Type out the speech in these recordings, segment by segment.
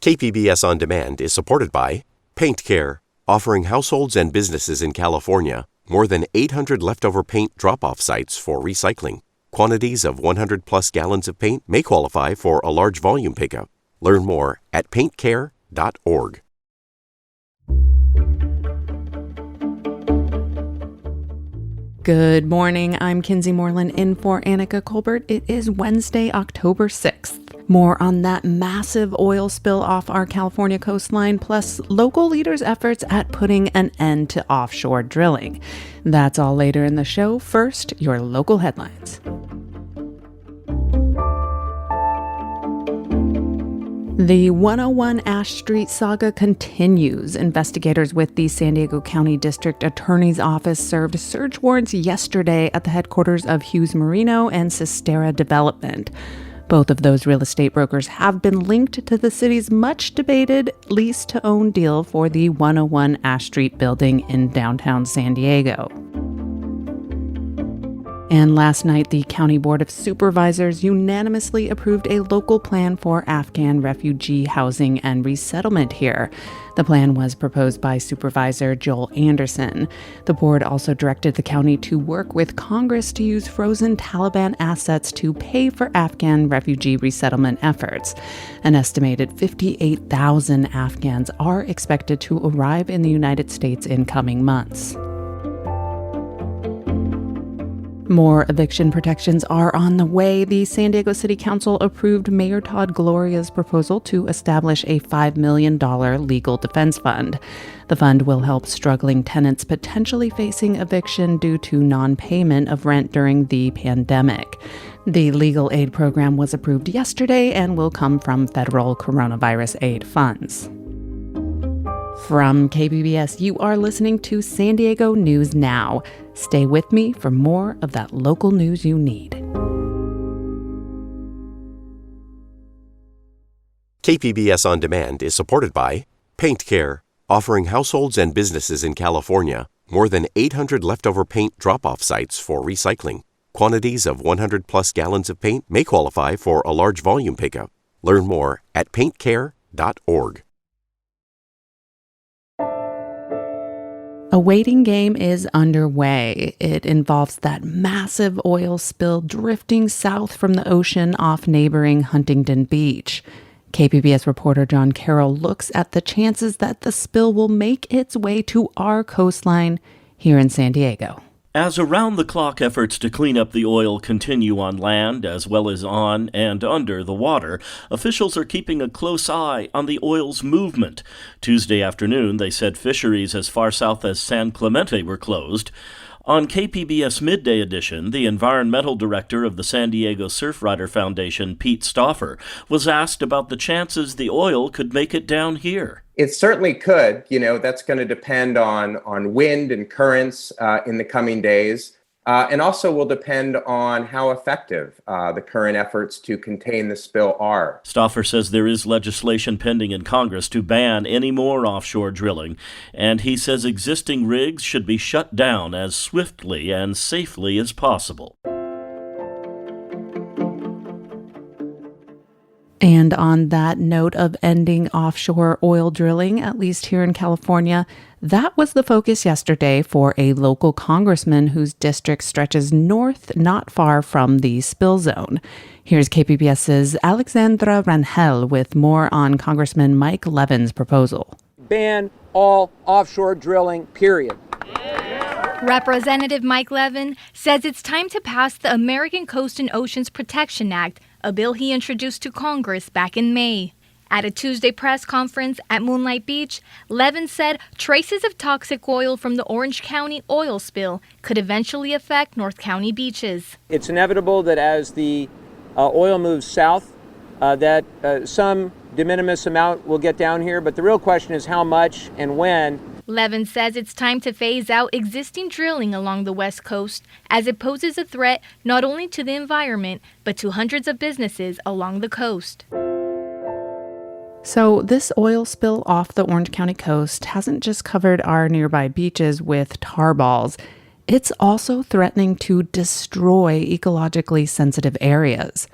KPBS On Demand is supported by Paint Care, offering households and businesses in California more than 800 leftover paint drop-off sites for recycling. Quantities of 100-plus gallons of paint may qualify for a large volume pickup. Learn more at paintcare.org. Good morning. I'm Kinsey Moreland in for Annika Colbert. It is Wednesday, October 6th. More on that massive oil spill off our California coastline, plus local leaders' efforts at putting an end to offshore drilling. That's all later in the show. First, your local headlines. The 101 Ash Street saga continues. Investigators with the San Diego County District Attorney's Office served search warrants yesterday at the headquarters of Hughes Marino and Sistera Development. Both of those real estate brokers have been linked to the city's much-debated lease-to-own deal for the 101 Ash Street building in downtown San Diego. And last night, the County Board of Supervisors unanimously approved a local plan for Afghan refugee housing and resettlement here. The plan was proposed by Supervisor Joel Anderson. The board also directed the county to work with Congress to use frozen Taliban assets to pay for Afghan refugee resettlement efforts. An estimated 58,000 Afghans are expected to arrive in the United States in coming months. More eviction protections are on the way. The San Diego City Council approved Mayor Todd Gloria's proposal to establish a $5 million legal defense fund. The fund will help struggling tenants potentially facing eviction due to non-payment of rent during the pandemic. The legal aid program was approved yesterday and will come from federal coronavirus aid funds. From KPBS, you are listening to San Diego News Now. Stay with me for more of that local news you need. KPBS On Demand is supported by Paint Care, offering households and businesses in California more than 800 leftover paint drop-off sites for recycling. Quantities of 100-plus gallons of paint may qualify for a large volume pickup. Learn more at paintcare.org. A waiting game is underway. It involves that massive oil spill drifting south from the ocean off neighboring Huntington Beach. KPBS reporter John Carroll looks at the chances that the spill will make its way to our coastline here in San Diego. As around-the-clock efforts to clean up the oil continue on land as well as on and under the water, officials are keeping a close eye on the oil's movement. Tuesday afternoon, they said fisheries as far south as San Clemente were closed. On KPBS Midday Edition, the environmental director of the San Diego Surfrider Foundation, Pete Stauffer, was asked about the chances the oil could make it down here. It certainly could. That's going to depend on wind and currents in the coming days, and also will depend on how effective the current efforts to contain the spill are. Stauffer says there is legislation pending in Congress to ban any more offshore drilling, and he says existing rigs should be shut down as swiftly and safely as possible. And on that note of ending offshore oil drilling, at least here in California, that was the focus yesterday for a local congressman whose district stretches north not far from the spill zone. Here's KPBS's Alexandra Rangel with more on Congressman Mike Levin's proposal. Ban all offshore drilling, period. Representative Mike Levin says it's time to pass the American Coast and Oceans Protection Act, a bill he introduced to Congress back in May. At a Tuesday press conference at Moonlight Beach, Levin said traces of toxic oil from the Orange County oil spill could eventually affect North County beaches. It's inevitable that as the oil moves south, that some de minimis amount will get down here, but the real question is how much and when. Levin says it's time to phase out existing drilling along the West Coast as it poses a threat not only to the environment, but to hundreds of businesses along the coast. So this oil spill off the Orange County coast hasn't just covered our nearby beaches with tar balls. It's also threatening to destroy ecologically sensitive areas.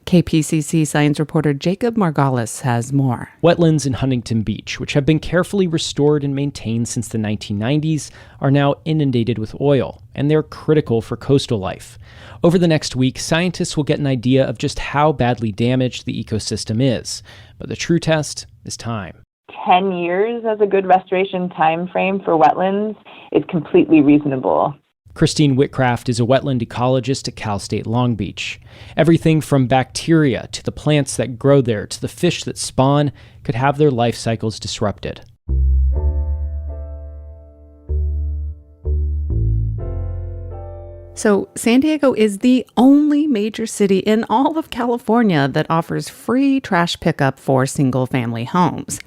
KPCC science reporter Jacob Margolis has more. Wetlands in Huntington Beach, which have been carefully restored and maintained since the 1990s, are now inundated with oil, and they're critical for coastal life. Over the next week, scientists will get an idea of just how badly damaged the ecosystem is. But the true test is time. 10 years as a good restoration time frame for wetlands is completely reasonable. Christine Whitcraft is a wetland ecologist at Cal State Long Beach. Everything from bacteria to the plants that grow there to the fish that spawn could have their life cycles disrupted. So, San Diego is the only major city in all of California that offers free trash pickup for single-family homes.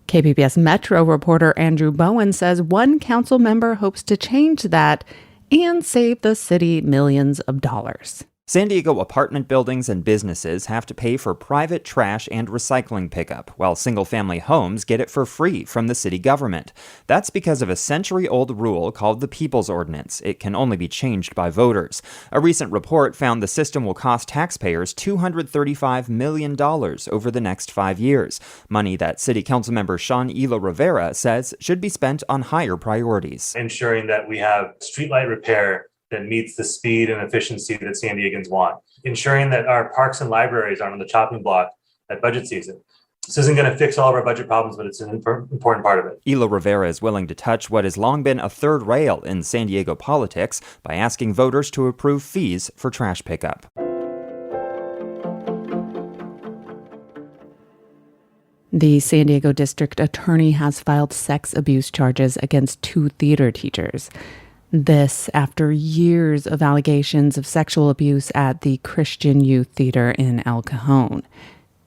KPBS Metro reporter Andrew Bowen says one council member hopes to change that and save the city millions of dollars. San Diego apartment buildings and businesses have to pay for private trash and recycling pickup, while single-family homes get it for free from the city government. That's because of a century-old rule called the People's Ordinance. It can only be changed by voters. A recent report found the system will cost taxpayers $235 million over the next 5 years, money that City Councilmember Sean Elo Rivera says should be spent on higher priorities. Ensuring that we have streetlight repair that meets the speed and efficiency that San Diegans want. Ensuring that our parks and libraries aren't on the chopping block at budget season. This isn't going to fix all of our budget problems, but it's an important part of it. Elo Rivera is willing to touch what has long been a third rail in San Diego politics by asking voters to approve fees for trash pickup. The San Diego District Attorney has filed sex abuse charges against 2 theater teachers. This after years of allegations of sexual abuse at the Christian Youth Theater in El Cajon.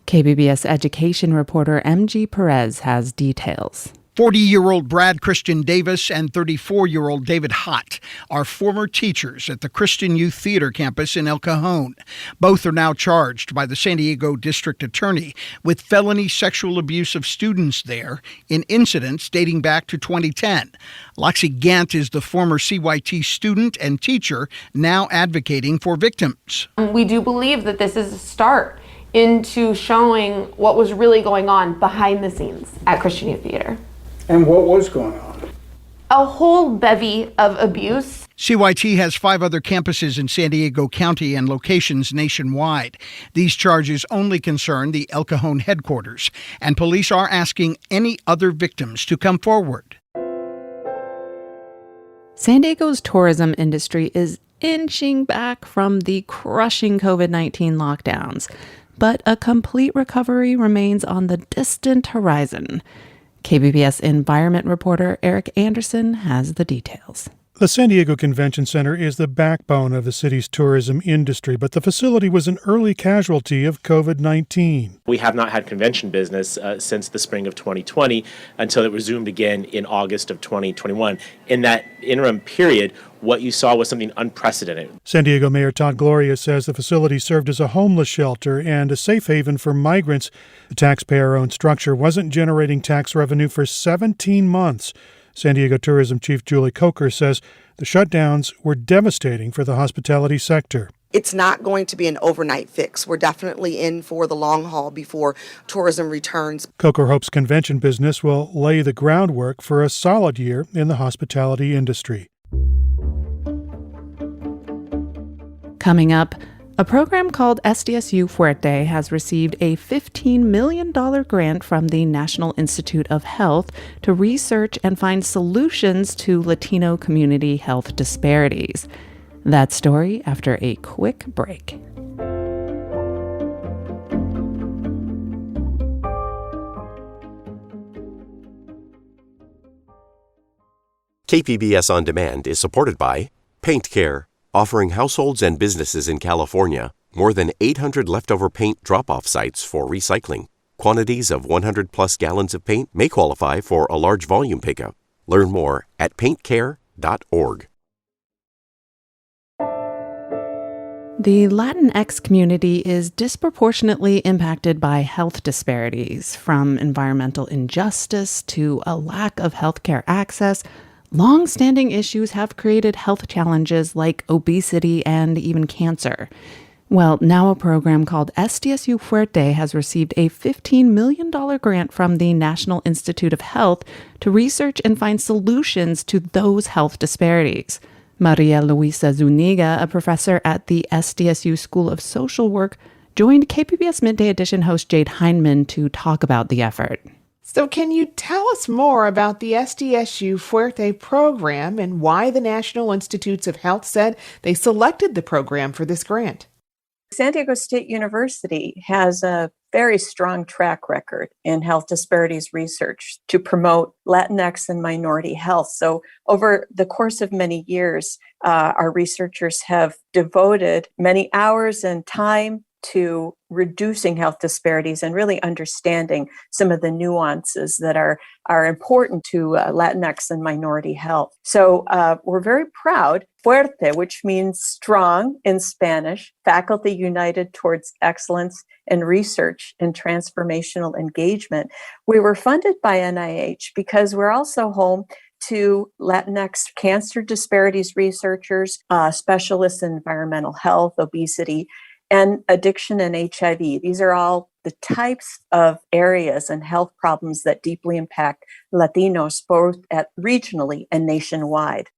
KPBS education reporter MG Perez has details. 40-year-old Brad Christian Davis and 34-year-old David Hott are former teachers at the Christian Youth Theater campus in El Cajon. Both are now charged by the San Diego District Attorney with felony sexual abuse of students there in incidents dating back to 2010. Loxie Gant is the former CYT student and teacher now advocating for victims. We do believe that this is a start into showing what was really going on behind the scenes at Christian Youth Theater. And what was going on? A whole bevy of abuse. CYT has 5 other campuses in San Diego County and locations nationwide. These charges only concern the El Cajon headquarters, and police are asking any other victims to come forward. San Diego's tourism industry is inching back from the crushing COVID-19 lockdowns, but a complete recovery remains on the distant horizon. KPBS environment reporter Eric Anderson has the details. The San Diego Convention Center is the backbone of the city's tourism industry, but the facility was an early casualty of COVID-19. We have not had convention business since the spring of 2020 until it resumed again in August of 2021. In that interim period, what you saw was something unprecedented. San Diego Mayor Todd Gloria says the facility served as a homeless shelter and a safe haven for migrants. The taxpayer-owned structure wasn't generating tax revenue for 17 months. San Diego Tourism Chief Julie Coker says the shutdowns were devastating for the hospitality sector. It's not going to be an overnight fix. We're definitely in for the long haul before tourism returns. Coker hopes convention business will lay the groundwork for a solid year in the hospitality industry. Coming up, a program called SDSU Fuerte has received a $15 million grant from the National Institute of Health to research and find solutions to Latino community health disparities. That story after a quick break. KPBS On Demand is supported by Paint Care, offering households and businesses in California more than 800 leftover paint drop-off sites for recycling. Quantities of 100-plus gallons of paint may qualify for a large volume pickup. Learn more at paintcare.org. The Latinx community is disproportionately impacted by health disparities, from environmental injustice to a lack of healthcare access. Long-standing issues have created health challenges like obesity and even cancer. Well, now a program called SDSU Fuerte has received a $15 million grant from the National Institute of Health to research and find solutions to those health disparities. Maria Luisa Zuniga, a professor at the SDSU School of Social Work, joined KPBS Midday Edition host Jade Hindman to talk about the effort. So can you tell us more about the SDSU Fuerte program and why the National Institutes of Health said they selected the program for this grant? San Diego State University has a very strong track record in health disparities research to promote Latinx and minority health. So over the course of many years, our researchers have devoted many hours and time to reducing health disparities and really understanding some of the nuances that are important to Latinx and minority health. So we're very proud. Fuerte, which means strong in Spanish, faculty united towards excellence in research and transformational engagement. We were funded by NIH because we're also home to Latinx cancer disparities researchers, specialists in environmental health, obesity, and addiction and HIV. These are all the types of areas and health problems that deeply impact Latinos, both regionally and nationwide.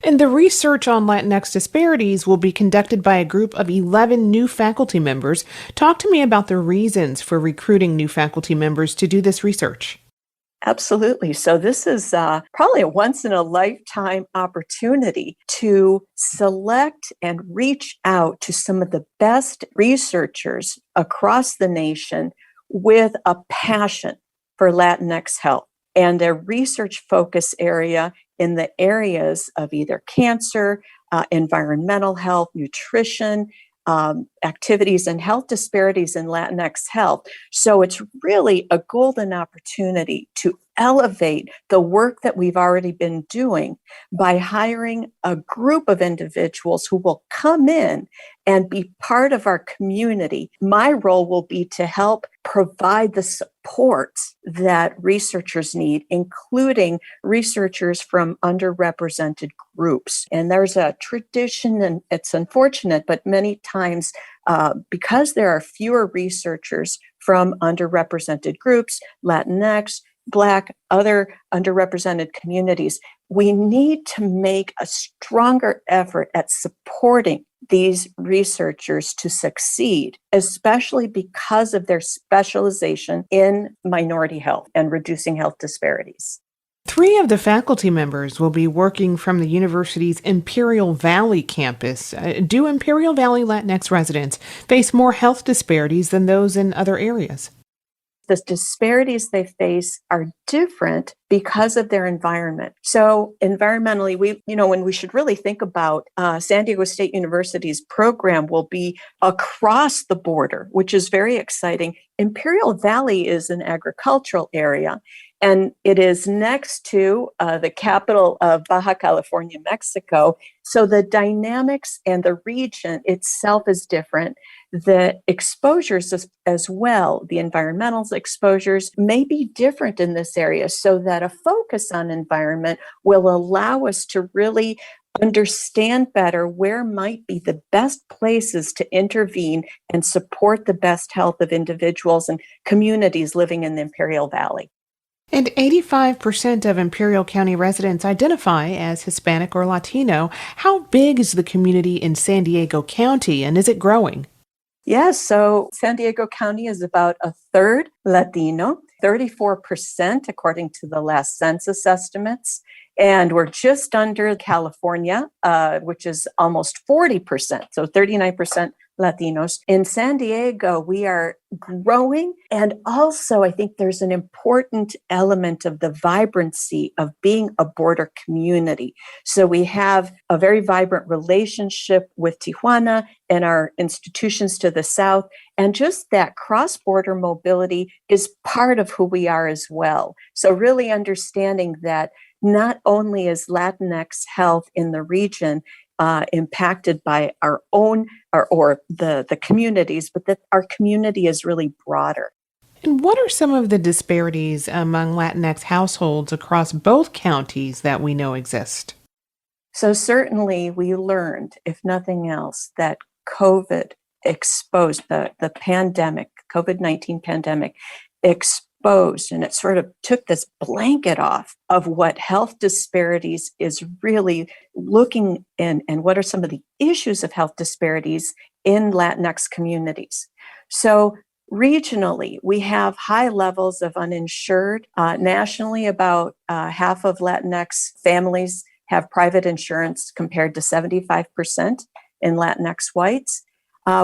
And the research on Latinx disparities will be conducted by a group of 11 new faculty members. Talk to me about the reasons for recruiting new faculty members to do this research. Absolutely. So this is probably a once-in-a-lifetime opportunity to select and reach out to some of the best researchers across the nation with a passion for Latinx health and a research focus area in the areas of either cancer, environmental health, nutrition, activities and health disparities in Latinx health. So it's really a golden opportunity to elevate the work that we've already been doing by hiring a group of individuals who will come in and be part of our community. My role will be to help provide the support that researchers need, including researchers from underrepresented groups. And there's a tradition, and it's unfortunate, but many times because there are fewer researchers from underrepresented groups, Latinx, Black, other underrepresented communities, we need to make a stronger effort at supporting these researchers to succeed, especially because of their specialization in minority health and reducing health disparities. 3 of the faculty members will be working from the university's Imperial Valley campus. Do Imperial Valley Latinx residents face more health disparities than those in other areas? The disparities they face are different because of their environment. So environmentally, when we should really think about San Diego State University's program will be across the border, which is very exciting. Imperial Valley is an agricultural area, and it is next to the capital of Baja California, Mexico. So the dynamics and the region itself is different. The exposures as well, the environmental exposures may be different in this area, so that a focus on environment will allow us to really understand better where might be the best places to intervene and support the best health of individuals and communities living in the Imperial Valley. And 85% of Imperial County residents identify as Hispanic or Latino. How big is the community in San Diego County, and is it growing? Yes, so San Diego County is about a third Latino, 34% according to the last census estimates. And we're just under California, which is almost 40%, so 39% Latinos. In San Diego, we are growing. And also, I think there's an important element of the vibrancy of being a border community. So we have a very vibrant relationship with Tijuana and our institutions to the south. And just that cross-border mobility is part of who we are as well. So really understanding that not only is Latinx health in the region impacted by our own or the communities, but that our community is really broader. And what are some of the disparities among Latinx households across both counties that we know exist? So certainly we learned, if nothing else, that COVID exposed, the pandemic, COVID-19 pandemic, exposed, and it sort of took this blanket off of what health disparities is really looking in, and what are some of the issues of health disparities in Latinx communities. So regionally, we have high levels of uninsured. Nationally, about half of Latinx families have private insurance compared to 75% in Latinx whites.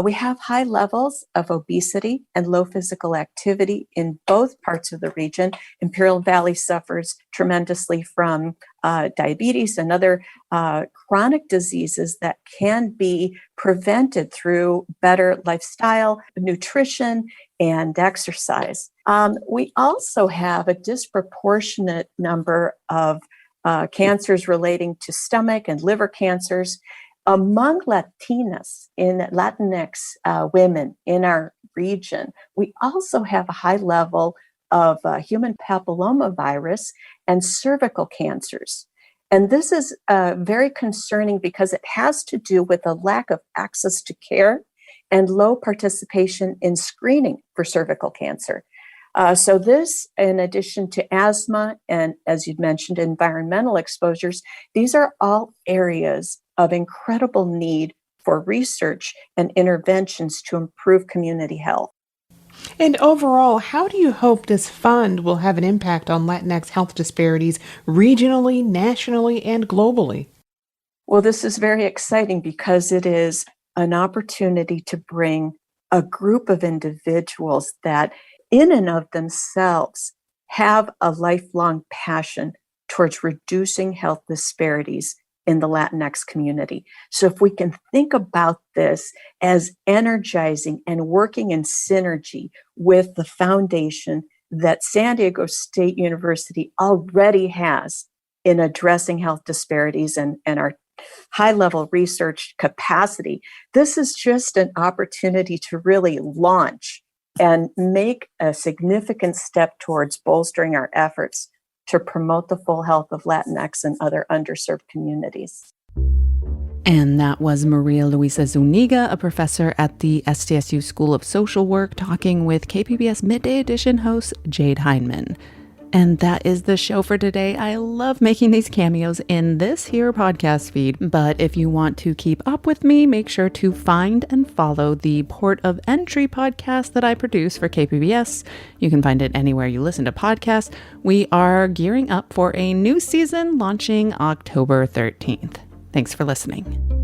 We have high levels of obesity and low physical activity in both parts of the region. Imperial Valley suffers tremendously from diabetes and other chronic diseases that can be prevented through better lifestyle, nutrition, and exercise. We also have a disproportionate number of cancers relating to stomach and liver cancers. Among Latinas in Latinx women in our region, we also have a high level of human papillomavirus and cervical cancers. And this is very concerning because it has to do with a lack of access to care and low participation in screening for cervical cancer. So this, in addition to asthma and, as you'd mentioned, environmental exposures, these are all areas of incredible need for research and interventions to improve community health. And overall, how do you hope this fund will have an impact on Latinx health disparities regionally, nationally, and globally? Well, this is very exciting because it is an opportunity to bring a group of individuals that in and of themselves have a lifelong passion towards reducing health disparities in the Latinx community. So if we can think about this as energizing and working in synergy with the foundation that San Diego State University already has in addressing health disparities and our high-level research capacity, this is just an opportunity to really launch and make a significant step towards bolstering our efforts to promote the full health of Latinx and other underserved communities. And that was Maria Luisa Zuniga, a professor at the SDSU School of Social Work, talking with KPBS Midday Edition host Jade Hindman. And that is the show for today. I love making these cameos in this here podcast feed, but if you want to keep up with me, make sure to find and follow the Port of Entry podcast that I produce for KPBS. You can find it anywhere you listen to podcasts. We are gearing up for a new season launching October 13th. Thanks for listening.